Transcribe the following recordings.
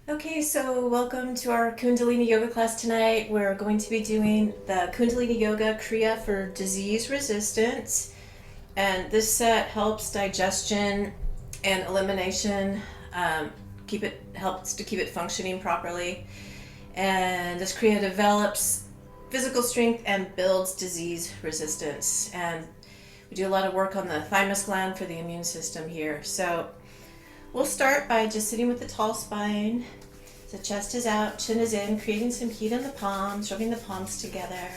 Okay, so welcome to our Kundalini yoga class tonight. We're going to be doing the Kundalini yoga Kriya for disease resistance. And this set helps digestion and elimination, helps to keep it functioning properly. And this Kriya develops physical strength and builds disease resistance. And we do a lot of work on the thymus gland for the immune system here. So we'll start by just sitting with a tall spine. The chest is out, chin is in, creating some heat in the palms, rubbing the palms together.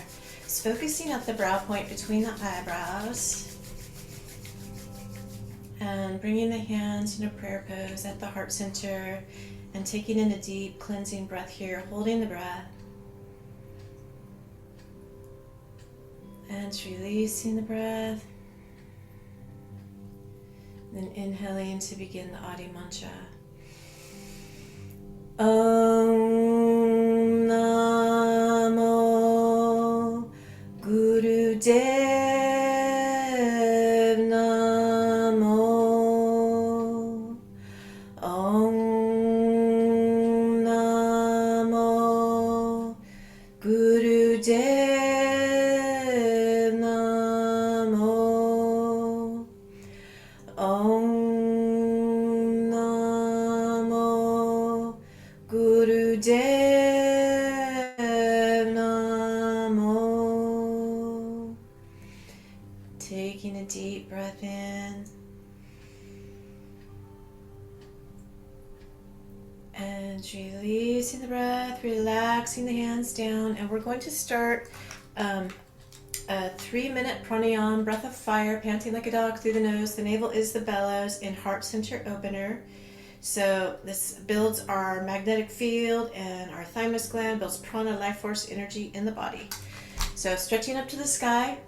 Just focusing at the brow point between the eyebrows. And bringing the hands into prayer pose at the heart center and taking in a deep cleansing breath here, holding the breath. And releasing the breath. Then inhaling to begin the Adi Mantra. Om Namo Gurudev Namo. Om Namo Gurudev Namo. Om Gurudev Namo. Taking a deep breath in and releasing the breath, relaxing the hands down, and we're going to start a 3-minute pranayama, breath of fire, panting like a dog through the nose. The navel is the bellows in heart center opener. So this builds our magnetic field and our thymus gland, builds prana, life force, energy in the body. So stretching up to the sky,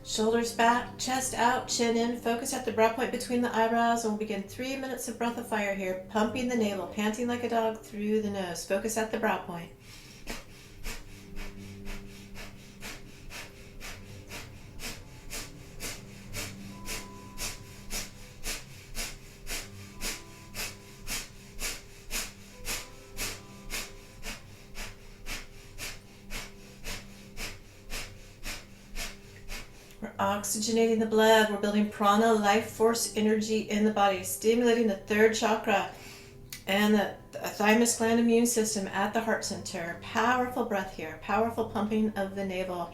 shoulders back, chest out, chin in, focus at the brow point between the eyebrows, and we'll begin 3 minutes of breath of fire here, pumping the navel, panting like a dog through the nose. Focus at the brow point. We're oxygenating the blood. We're building prana, life force, energy in the body, stimulating the third chakra and the thymus gland immune system at the heart center. Powerful breath here, powerful pumping of the navel.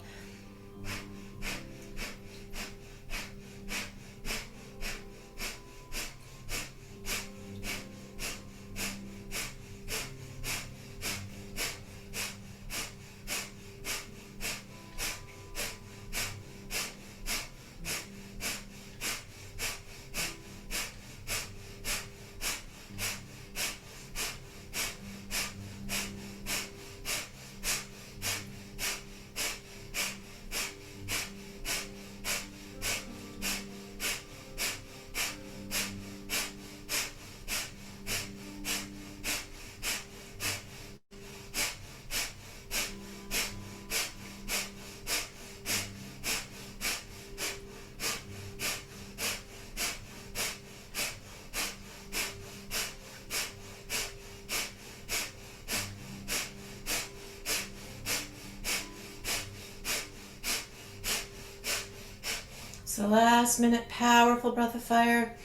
So last minute, powerful breath of fire.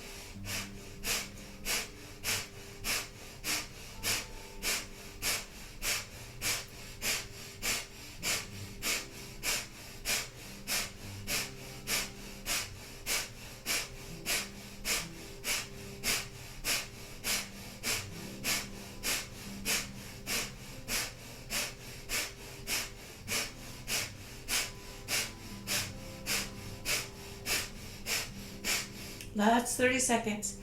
Last 30 seconds.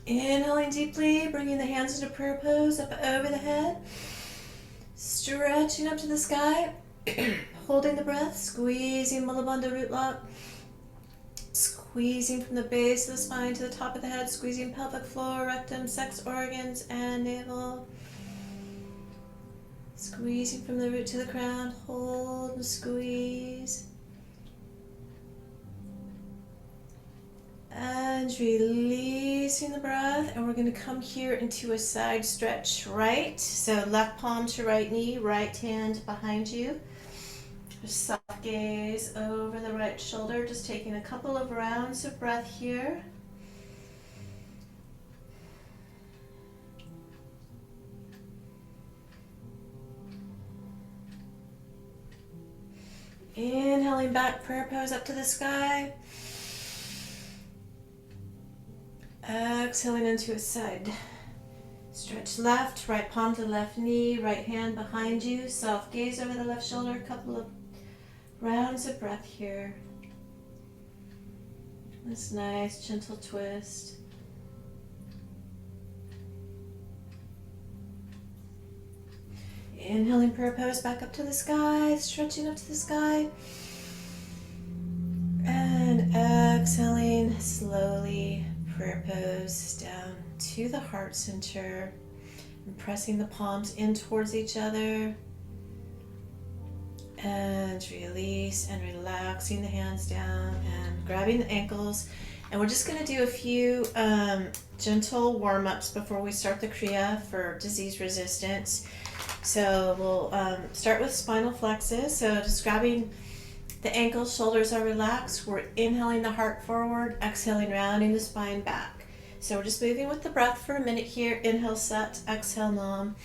Inhaling deeply, bringing the hands into prayer pose up over the head. Stretching up to the sky, holding the breath, squeezing Mula Bandha root lock, squeezing from the base of the spine to the top of the head, squeezing pelvic floor, rectum, sex organs, and navel. Squeezing from the root to the crown, hold and squeeze. And releasing the breath, and we're going to come here into a side stretch right. So left palm to right knee, right hand behind you. Soft gaze over the right shoulder, just taking a couple of rounds of breath here. Inhaling back, prayer pose up to the sky. Exhaling into a side stretch left, right palm to the left knee, right hand behind you. Soft gaze over the left shoulder, a couple of rounds of breath here. This nice gentle twist. Inhaling prayer pose back up to the sky, stretching up to the sky. And exhaling slowly, prayer pose down to the heart center. And pressing the palms in towards each other. And release and relaxing the hands down and grabbing the ankles. And we're just going to do a few gentle warm-ups before we start the Kriya for disease resistance. So we'll start with spinal flexes. So just grabbing the ankles, shoulders are relaxed. We're inhaling the heart forward, exhaling, rounding the spine back. So we're just moving with the breath for a minute here. Inhale, Sat, exhale, Nam.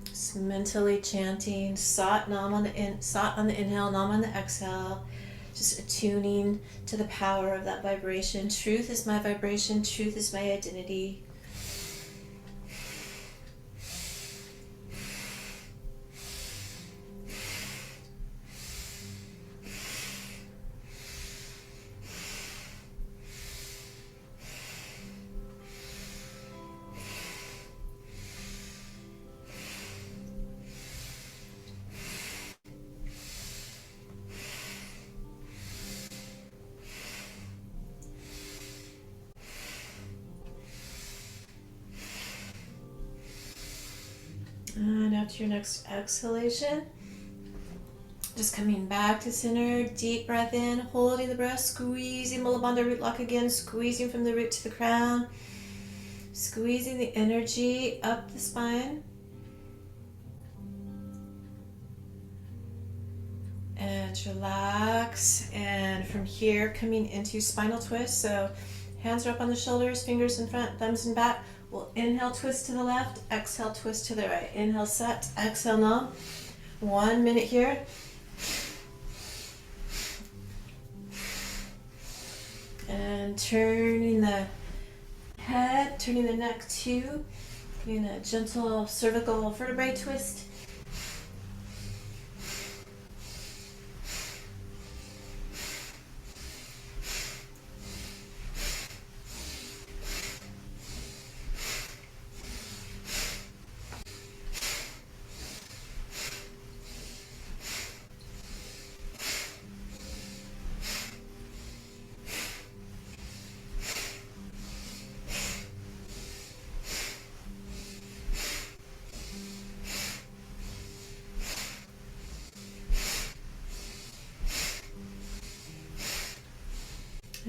Just mentally chanting Sat, Nam on the Sat on the inhale, Nam on the exhale. Just attuning to the power of that vibration. Truth is my vibration. Truth is my identity. And after your next exhalation, just coming back to center, deep breath in, holding the breath, squeezing Mula Bandha root lock again, squeezing from the root to the crown, squeezing the energy up the spine. And relax. And from here, coming into spinal twist. So hands are up on the shoulders, fingers in front, thumbs in back. We'll inhale, twist to the left, exhale, twist to the right. Inhale, Sat, exhale, Nam. 1 minute here. And turning the head, turning the neck too. Doing a gentle cervical vertebrae twist.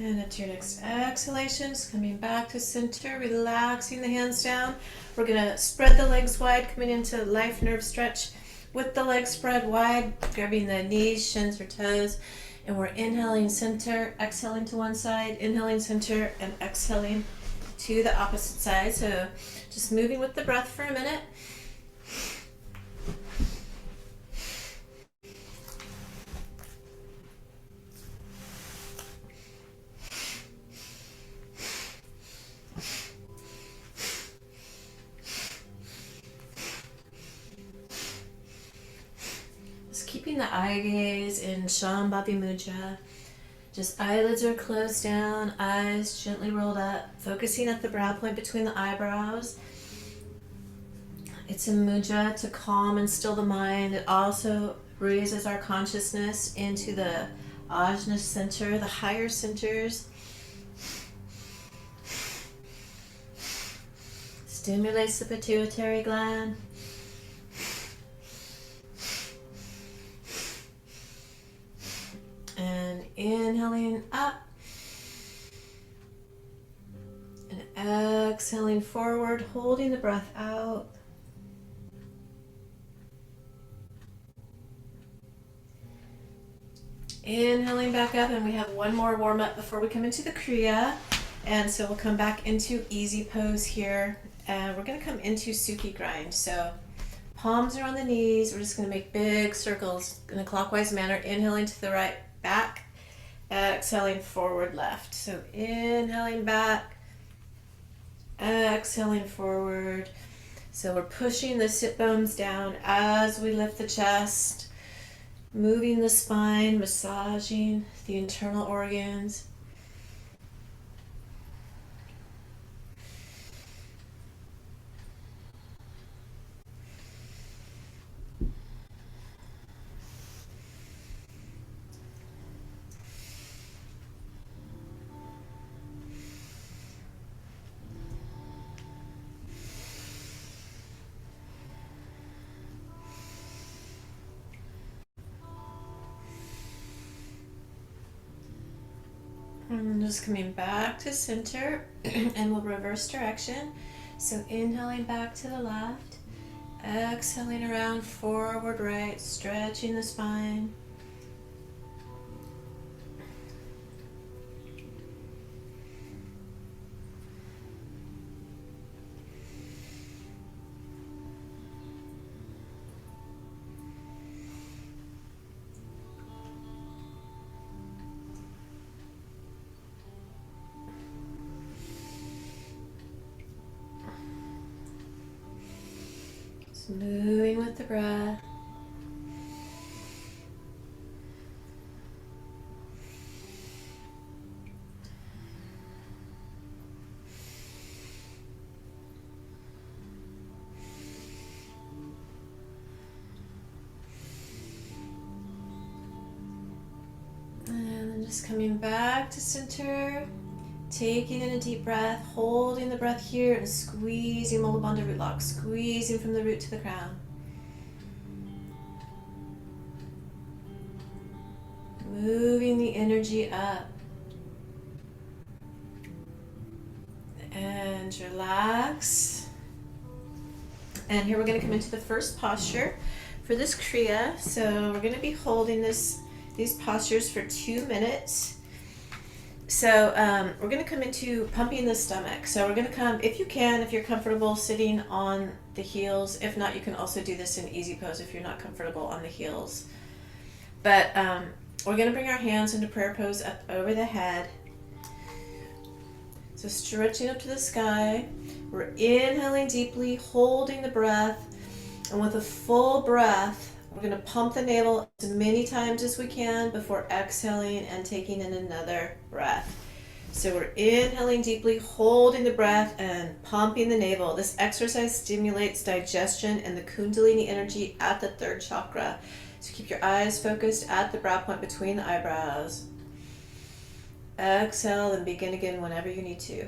And at your next exhalation, just coming back to center, relaxing the hands down. We're going to spread the legs wide, coming into life nerve stretch with the legs spread wide, grabbing the knees, shins, or toes. And we're inhaling center, exhaling to one side, inhaling center, and exhaling to the opposite side. So just moving with the breath for a minute. Keeping the eye gaze in Shambhavi Mudra. Just eyelids are closed down, eyes gently rolled up, focusing at the brow point between the eyebrows. It's a mudra to calm and still the mind. It also raises our consciousness into the ajna center, the higher centers. Stimulates the pituitary gland. And inhaling up. And exhaling forward, holding the breath out. Inhaling back up, and we have one more warm up before we come into the Kriya. And so we'll come back into easy pose here. And we're going to come into Sukhi grind. So palms are on the knees. We're just going to make big circles in a clockwise manner. Inhaling to the right, back. Exhaling forward, left. So inhaling back. Exhaling forward. So we're pushing the sit bones down as we lift the chest. Moving the spine, massaging the internal organs. And just coming back to center, and we'll reverse direction. So inhaling back to the left, exhaling around forward right, stretching the spine. Moving with the breath. And then just coming back to center. Taking in a deep breath, holding the breath here and squeezing Mula Bandha root lock, squeezing from the root to the crown. Moving the energy up. And relax. And here we're going to come into the first posture for this Kriya. So we're going to be holding these postures for 2 minutes. So we're going to come into pumping the stomach. So we're going to come, if you can, if you're comfortable sitting on the heels. If not, you can also do this in easy pose if you're not comfortable on the heels. But we're going to bring our hands into prayer pose up over the head. So stretching up to the sky. We're inhaling deeply, holding the breath. And with a full breath, we're going to pump the navel as many times as we can before exhaling and taking in another breath. So we're inhaling deeply, holding the breath, and pumping the navel. This exercise stimulates digestion and the Kundalini energy at the third chakra. So keep your eyes focused at the brow point between the eyebrows. Exhale and begin again whenever you need to.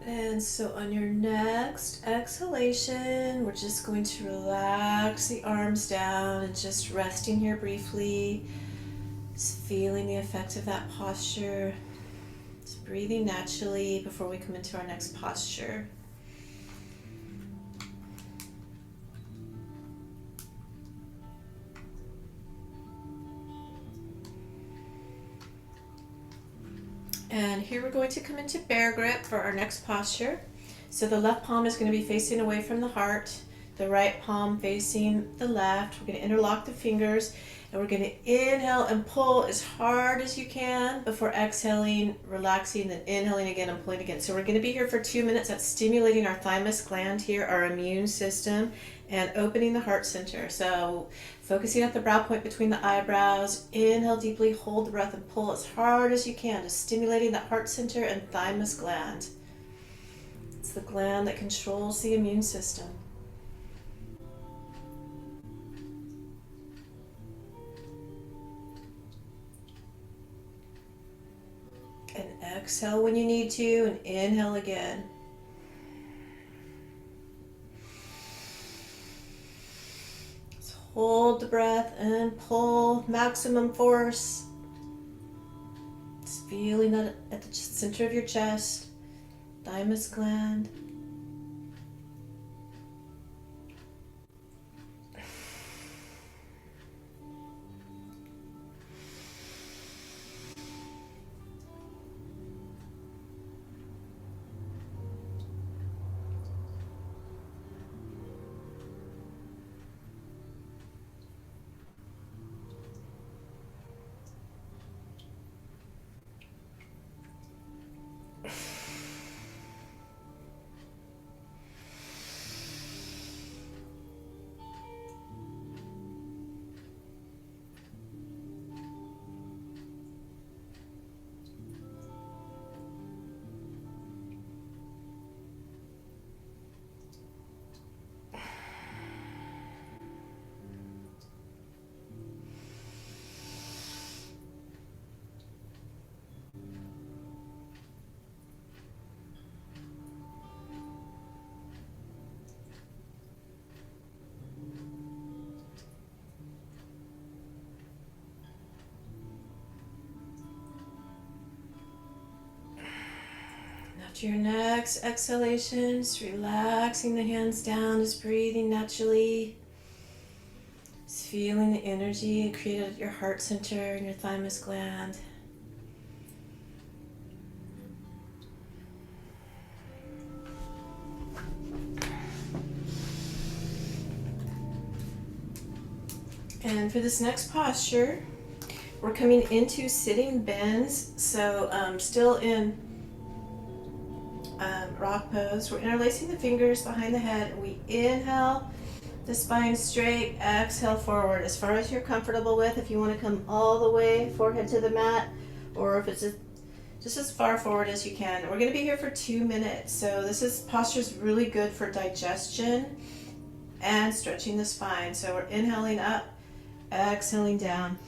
And so on your next exhalation, we're just going to relax the arms down and just resting here briefly. Just feeling the effect of that posture. Just breathing naturally before we come into our next posture. And here we're going to come into bear grip for our next posture. So the left palm is going to be facing away from the heart, the right palm facing the left. We're going to interlock the fingers and we're going to inhale and pull as hard as you can before exhaling, relaxing, then inhaling again and pulling again. So we're going to be here for 2 minutes. That's stimulating our thymus gland here, our immune system, and opening the heart center. So focusing at the brow point between the eyebrows, inhale deeply, hold the breath and pull as hard as you can, just stimulating that heart center and thymus gland. It's the gland that controls the immune system. And exhale when you need to, and inhale again. Hold the breath and pull, maximum force. Just feeling that at the center of your chest, thymus gland. After your next exhalation, just relaxing the hands down, just breathing naturally. Just feeling the energy created at your heart center and your thymus gland. And for this next posture, we're coming into sitting bends. So still in rock pose. We're interlacing the fingers behind the head. And we inhale, the spine straight, exhale forward as far as you're comfortable with. If you want to come all the way forehead to the mat, or if it's just as far forward as you can. We're going to be here for 2 minutes. So this posture is really good for digestion and stretching the spine. So we're inhaling up, exhaling down.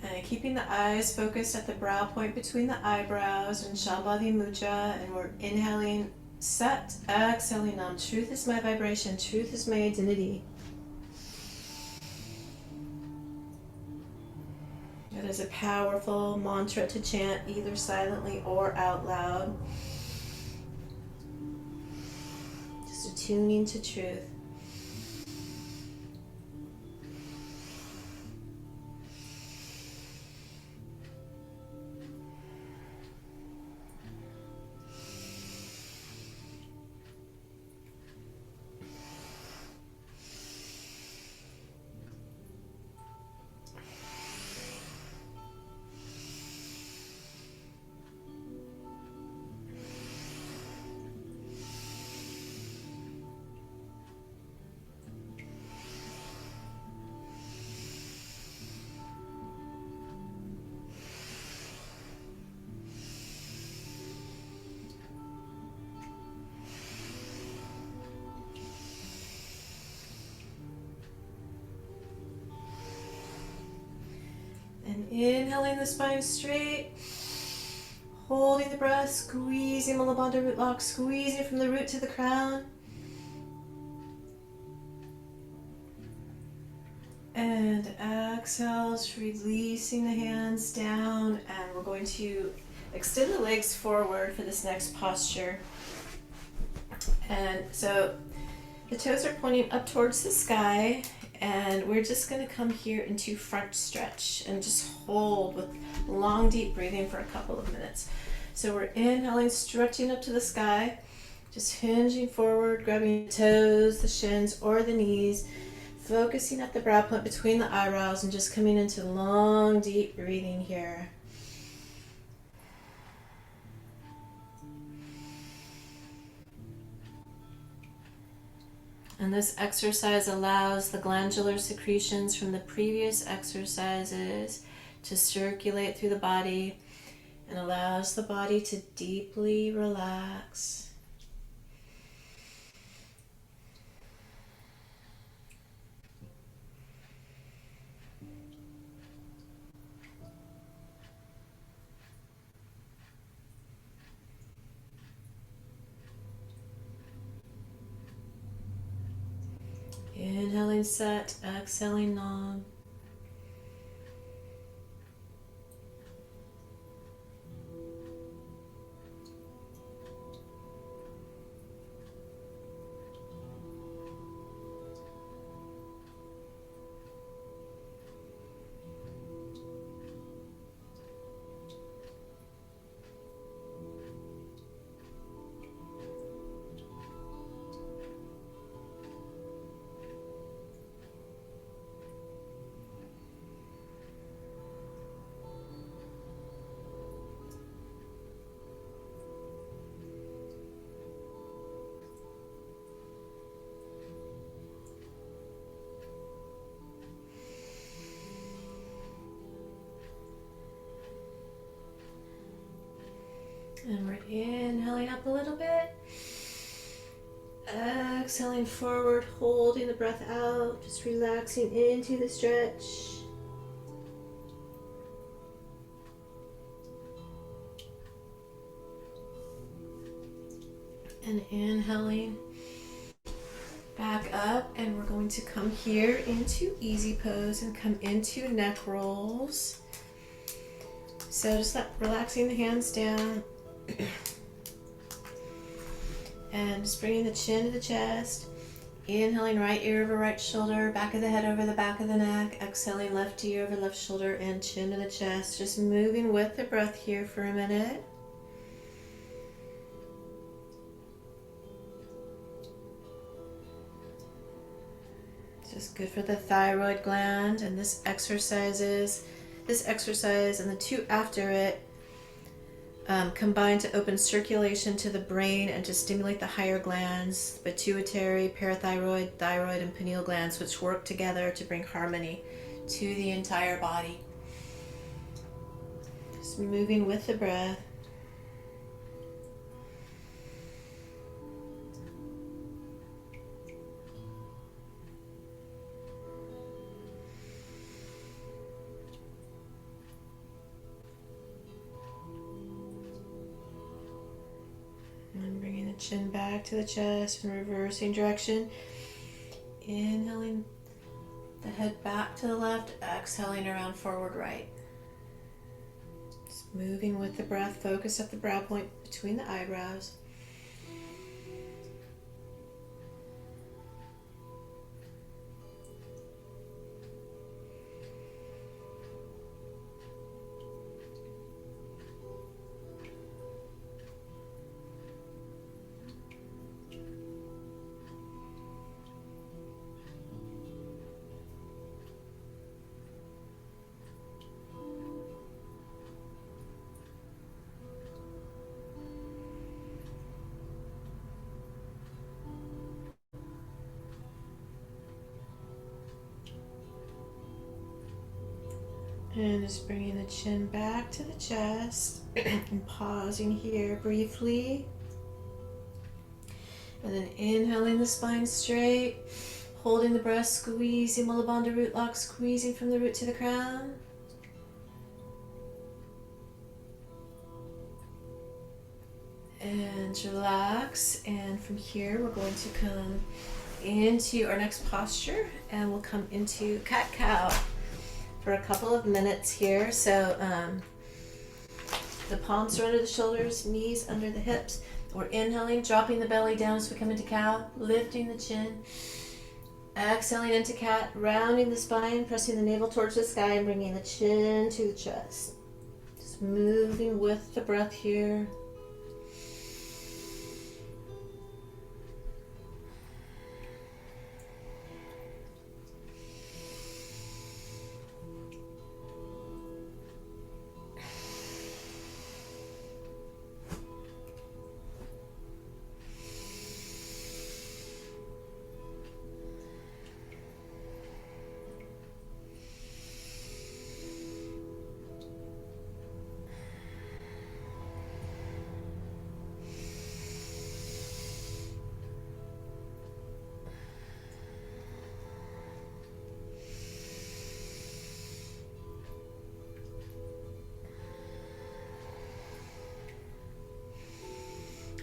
And keeping the eyes focused at the brow point between the eyebrows and Shambhavi Mudra, and we're inhaling Sat, exhaling Nam. Truth is my vibration, truth is my identity. It is a powerful mantra to chant either silently or out loud. Just attuning to truth. in, the spine straight. Holding the breath, squeezing Mula Bandha root lock, squeezing from the root to the crown. And exhale, just releasing the hands down, and we're going to extend the legs forward for this next posture. And so the toes are pointing up towards the sky, and we're just going to come here into front stretch and just hold with long, deep breathing for a couple of minutes. So we're inhaling, stretching up to the sky, just hinging forward, grabbing the toes, the shins, or the knees, focusing at the brow point between the eyebrows, and just coming into long, deep breathing here. And this exercise allows the glandular secretions from the previous exercises to circulate through the body and allows the body to deeply relax. Inhaling set, exhaling long. And we're inhaling up a little bit, exhaling forward, holding the breath out, just relaxing into the stretch. And inhaling back up, and we're going to come here into easy pose and come into neck rolls. So just relaxing the hands down. And just bringing the chin to the chest, inhaling right ear over right shoulder, back of the head over the back of the neck, exhaling left ear over left shoulder and chin to the chest, just moving with the breath here for a minute. It's just good for the thyroid gland, and this exercise and the two after it combine to open circulation to the brain and to stimulate the higher glands, pituitary, parathyroid, thyroid, and pineal glands, which work together to bring harmony to the entire body. Just moving with the breath. And bringing the chin back to the chest and reversing direction. Inhaling the head back to the left, exhaling around forward right. Just moving with the breath, focus at the brow point between the eyebrows. And just bringing the chin back to the chest and pausing here briefly. And then inhaling the spine straight, holding the breath, squeezing Mula Bandha root lock, squeezing from the root to the crown. And relax. And from here, we're going to come into our next posture, and we'll come into cat-cow for a couple of minutes here. So the palms are under the shoulders, knees under the hips. We're inhaling, dropping the belly down as we come into cow, lifting the chin. Exhaling into cat, rounding the spine, pressing the navel towards the sky, and bringing the chin to the chest. Just moving with the breath here.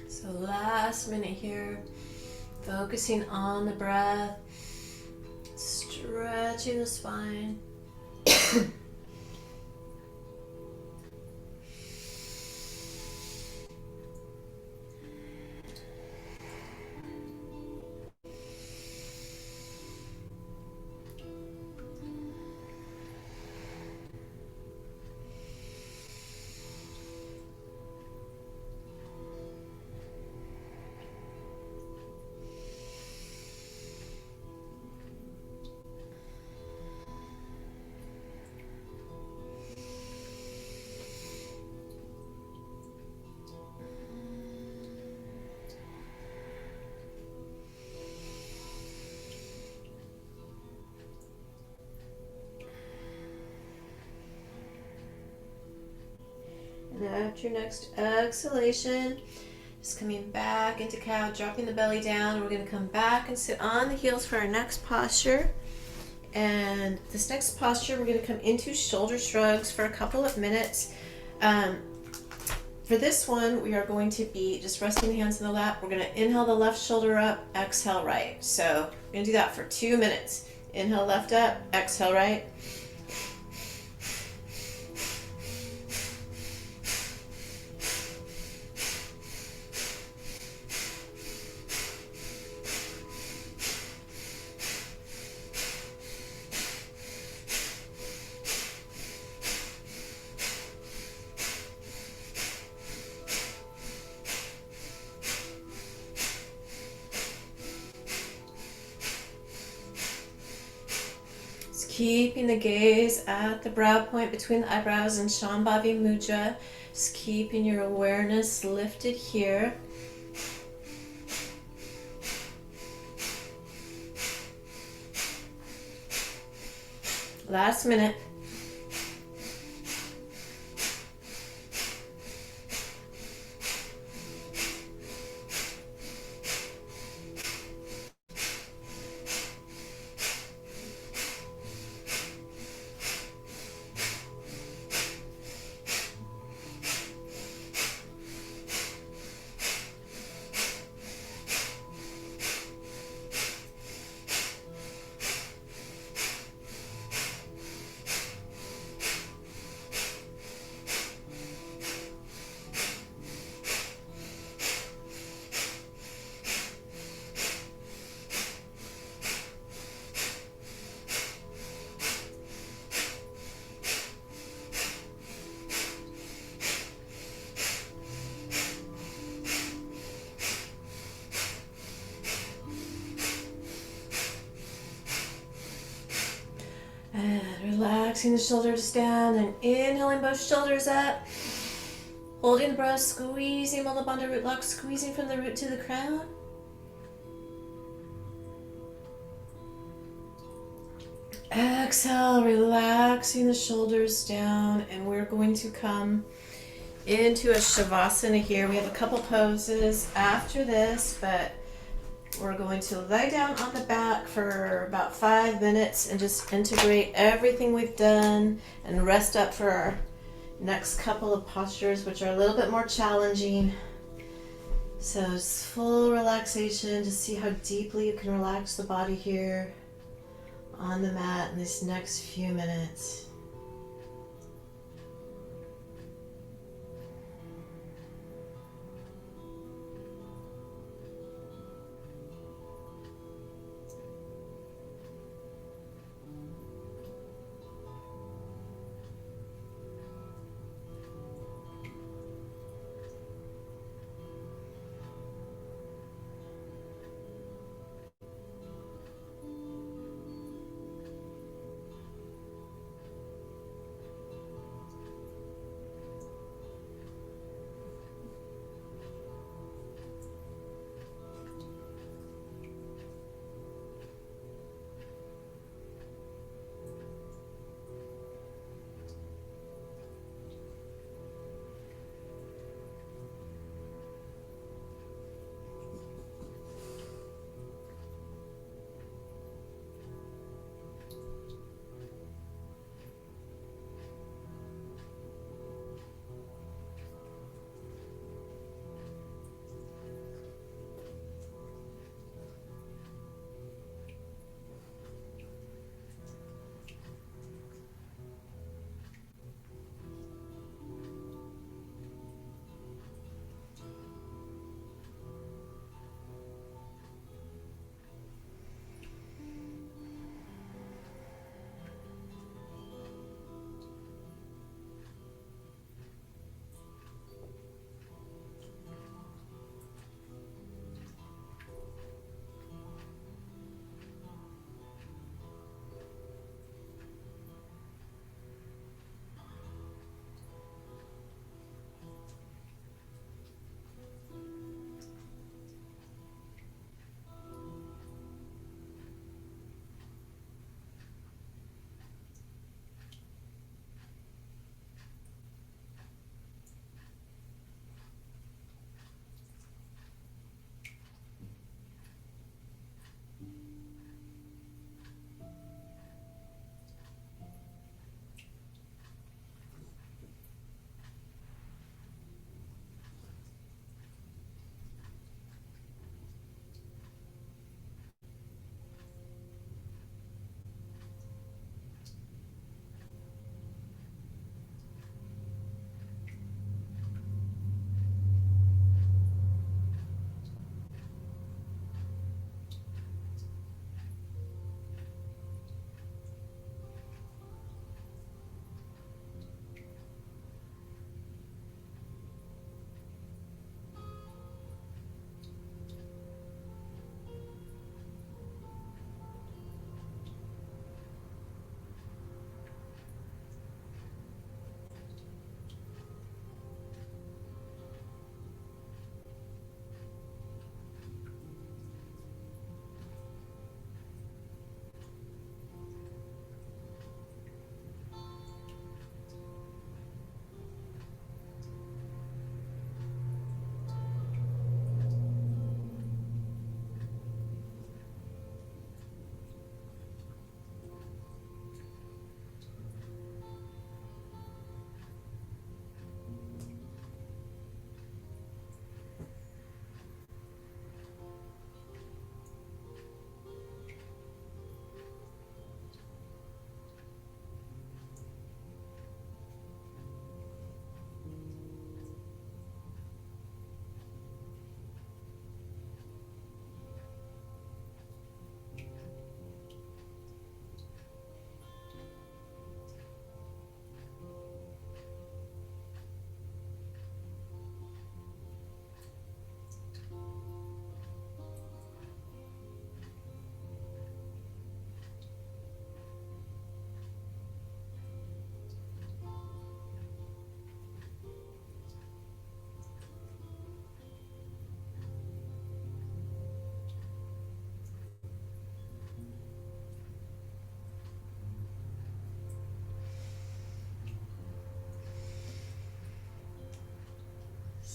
So last minute here, focusing on the breath, stretching the spine. And after your next exhalation, just coming back into cow, dropping the belly down. We're going to come back and sit on the heels for our next posture. And this next posture, we're going to come into shoulder shrugs for a couple of minutes. For this one, we are going to be just resting the hands in the lap. We're going to inhale the left shoulder up, exhale right. So we're going to do that for 2 minutes. Inhale left up, exhale right. Keeping the gaze at the brow point between the eyebrows and Shambhavi Mudra. Just keeping your awareness lifted here. Last minute. And relaxing the shoulders down and inhaling both shoulders up. Holding the breath, squeezing Mulabandha root lock, squeezing from the root to the crown. Exhale, relaxing the shoulders down, and we're going to come into a Shavasana here. We have a couple poses after this, but we're going to lie down on the back for about 5 minutes and just integrate everything we've done and rest up for our next couple of postures, which are a little bit more challenging. So it's full relaxation. Just see how deeply you can relax the body here on the mat in these next few minutes.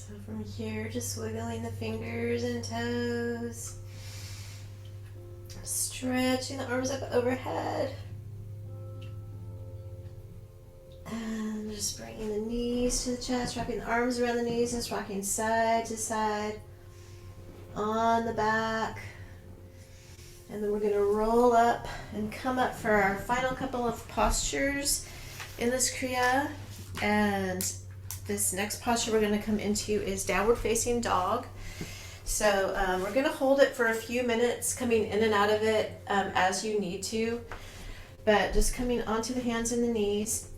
So from here, just wiggling the fingers and toes, stretching the arms up overhead, and just bringing the knees to the chest, wrapping the arms around the knees and just rocking side to side, on the back. And then we're going to roll up and come up for our final couple of postures in this Kriya. And this next posture we're going to come into is downward facing dog. So we're going to hold it for a few minutes, coming in and out of it as you need to. But just coming onto the hands and the knees.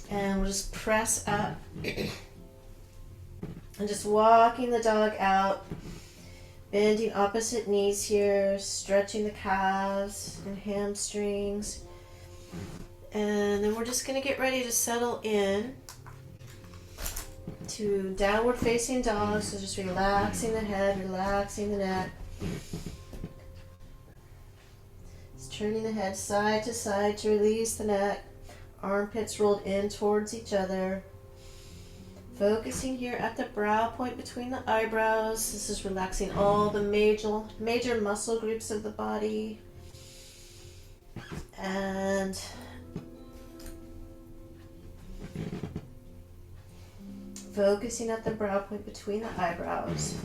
And we'll just press up. And just walking the dog out. Bending opposite knees here, stretching the calves and hamstrings. And then we're just going to get ready to settle in to downward facing dog. So just relaxing the head, relaxing the neck. Just turning the head side to side to release the neck. Armpits rolled in towards each other. Focusing here at the brow point between the eyebrows. This is relaxing all the major muscle groups of the body. And focusing at the brow point between the eyebrows.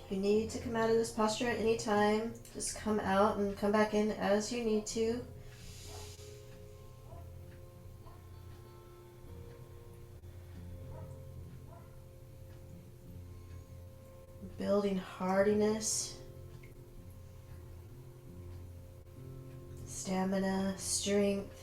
If you need to come out of this posture at any time, just come out and come back in as you need to. Building heartiness, stamina, strength.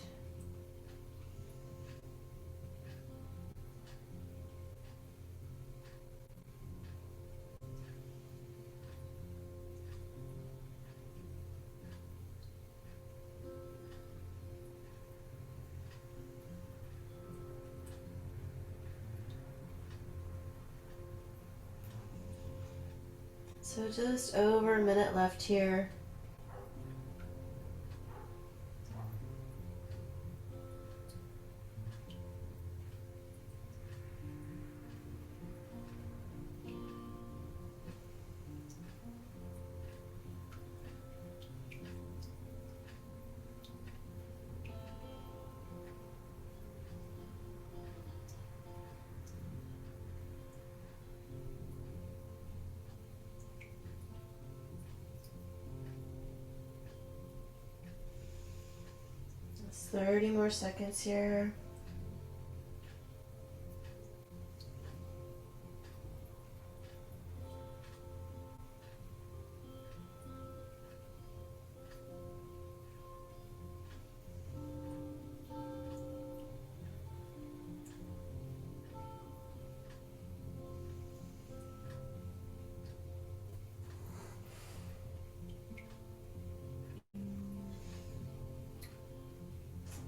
So just over a minute left here. It's 30 more seconds here.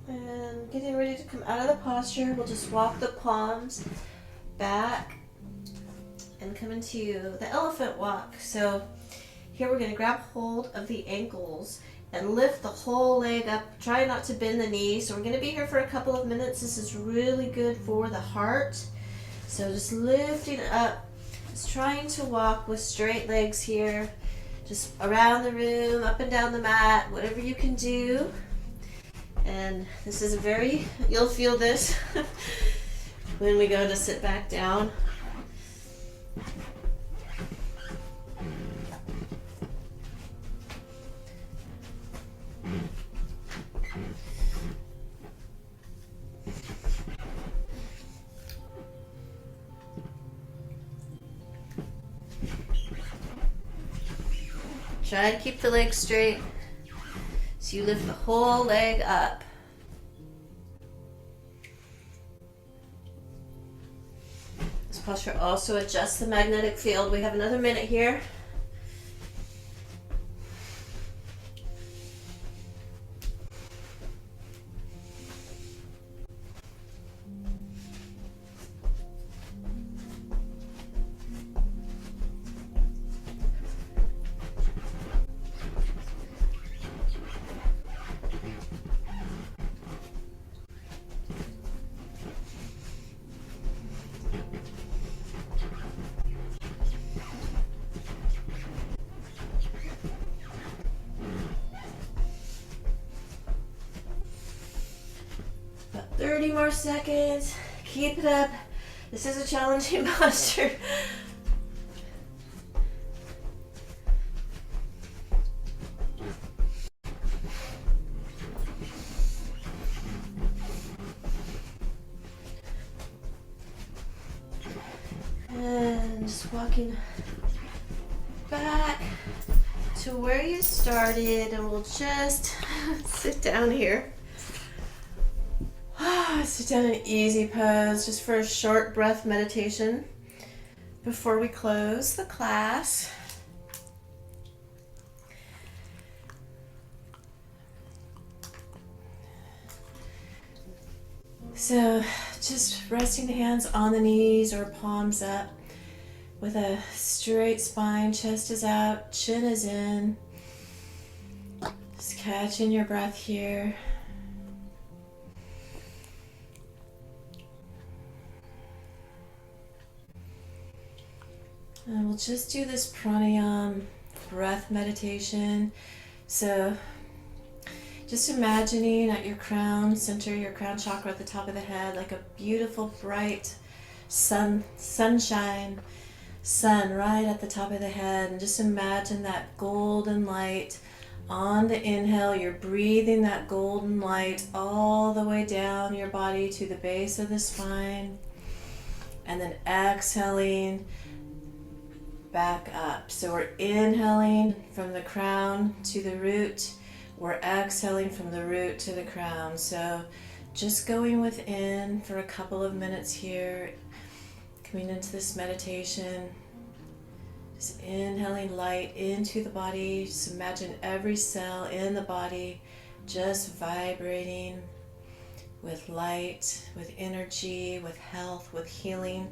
And getting ready to come out of the posture, we'll just walk the palms back and come into the elephant walk. So here we're going to grab hold of the ankles and lift the whole leg up. Try not to bend the knees. So we're going to be here for a couple of minutes. This is really good for the heart. So just lifting up, just trying to walk with straight legs here, just around the room, up and down the mat, whatever you can do. And this is you'll feel this when we go to sit back down. Try to keep the legs straight. So you lift the whole leg up. This posture also adjusts the magnetic field. We have another minute here. 30 more seconds. Keep it up. This is a challenging posture. And just walking back to where you started, and we'll just sit down here. Sit down in an easy pose just for a short breath meditation before we close the class. So just resting the hands on the knees or palms up with a straight spine, chest is out, chin is in. Just catching your breath here. And we'll just do this pranayama breath meditation. So just imagining at your crown center, your crown chakra at the top of the head, like a beautiful bright sunshine sun right at the top of the head. And just imagine that golden light. On the inhale, you're breathing that golden light all the way down your body to the base of the spine. And then exhaling back up. So we're inhaling from the crown to the root. We're exhaling from the root to the crown. So just going within for a couple of minutes here, coming into this meditation. Just inhaling light into the body. Just imagine every cell in the body just vibrating with light, with energy, with health, with healing.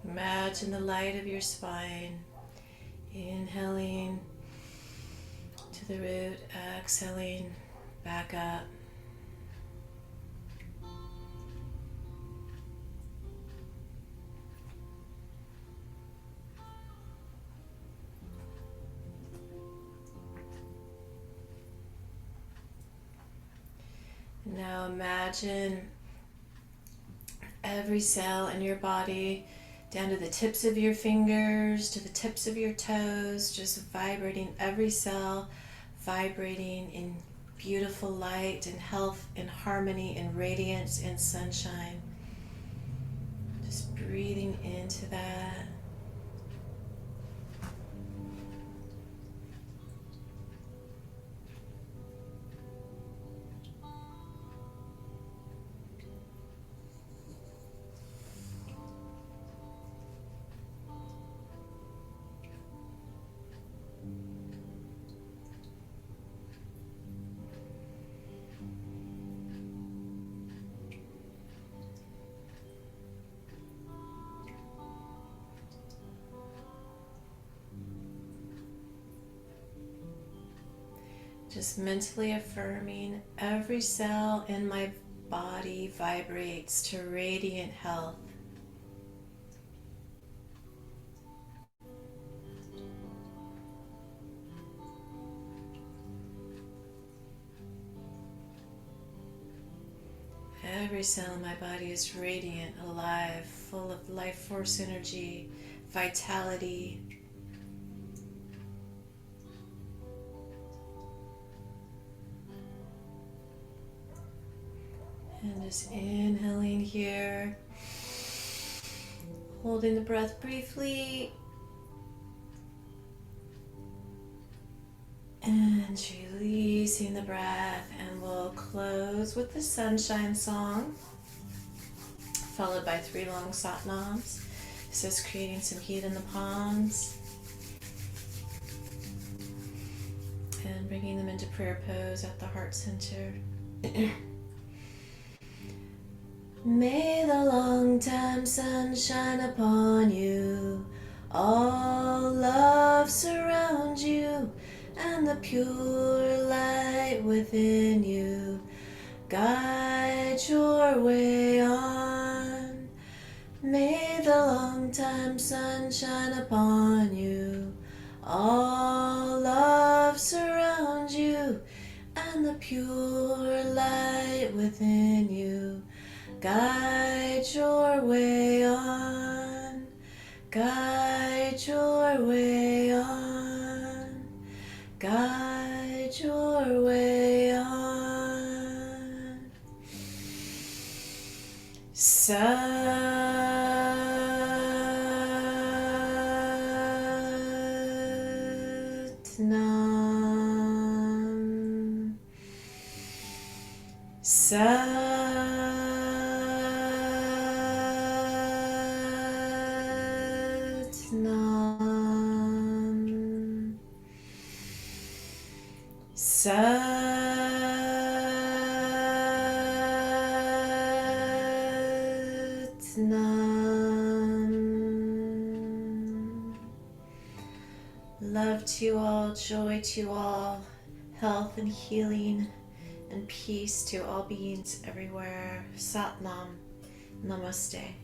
Imagine the light of your spine, inhaling to the root, exhaling back up. Now imagine every cell in your body, down to the tips of your fingers, to the tips of your toes, just vibrating, every cell vibrating in beautiful light and health and harmony and radiance and sunshine. Just breathing into that. Just mentally affirming, every cell in my body vibrates to radiant health. Every cell in my body is radiant, alive, full of life force energy, vitality. And just inhaling here, holding the breath briefly, and releasing the breath. And we'll close with the sunshine song, followed by 3 long satnams. This is creating some heat in the palms. And And bringing them into prayer pose at the heart center. May the long-time sun shine upon you, all love surround you, and the pure light within you guide your way on. May the long-time sun shine upon you, all love surround you, and the pure light within you guide your way on, guide your way on, guide your way on. Satnam. Satnam. Satnam. Love to you all, joy to you all, health and healing and peace to all beings everywhere. Satnam. Namaste.